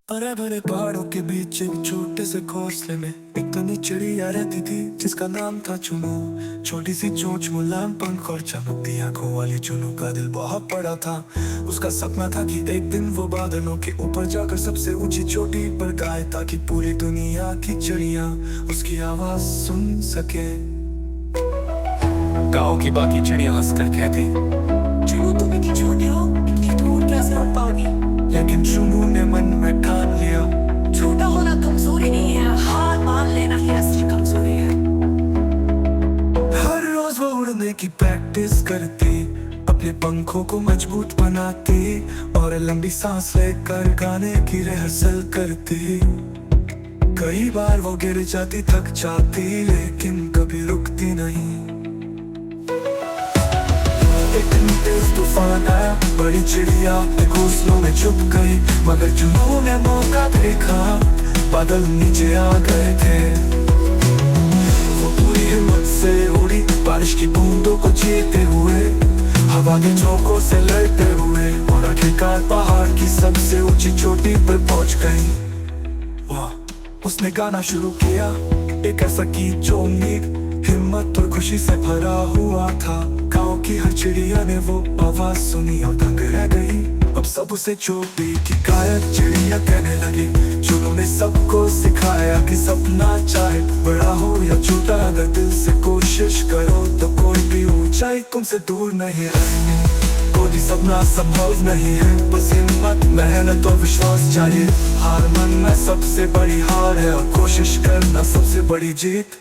हरे भरे पहाड़ों के बीच एक छोटे से घोंसले में एक तनी चिड़िया रहती थी जिसका नाम था चुनू। छोटी सी चोंच, मुलायम पंख और चमकती आंखों वाली चुनू का दिल बहुत बड़ा था। उसका सपना था कि एक दिन वो बादलों के ऊपर जाकर सबसे ऊंची चोटी पर गाए, ताकि पूरी दुनिया की चिड़िया उसकी आवाज सुन सके। गांव की बाकी चिड़िया हंसकर कहती, चुनू तुम इतनी छोटे हो, इतनी दूर कैसे उड़ पाओगी? लेकिन चुनू ने मन में ठान लिया, छोटा होना कमजोरी नहीं है, हार मान लेना ही असली कमजोरी है। हर रोज वो उड़ने की प्रैक्टिस करती, अपने पंखों को मजबूत बनाती और लंबी सांस लेकर गाने की रिहर्सल करती। कई बार वो गिर जाती, थक जाती, लेकिन कभी रुकती नहीं। एक दिन तेज तूफान आया, बड़ी चिड़िया घोंसलों में छुप गई, मगर चुनू ने मौका देखा, बादल नीचे आ गए थे। वो पूरी हिम्मत से उड़ी, बारिश की बूंदों को चीरते हुए, हवा के झोंकों से लड़ते हुए, और आखिरकार पहाड़ की सबसे ऊंची चोटी पर पहुंच गई। वाह, उसने गाना शुरू किया, एक ऐसा गीत जो उम्मीद, हिम्मत और खुशी से भरा हुआ था। गांव की हर चिड़िया ने वो आवाज सुनी और दंग रह गई। अब सब उसे चोटी की गायक चिड़िया कहने लगी। चुनू ने सबको सिखाया कि सपना चाहे बड़ा हो या छोटा, अगर दिल से कोशिश करो तो कोई भी ऊंचाई तुमसे दूर नहीं रहनी। कोई सपना संभव नहीं है, बस हिम्मत, मेहनत और विश्वास चाहिए। हार मानना सबसे बड़ी हार है और कोशिश करना सबसे बड़ी जीत।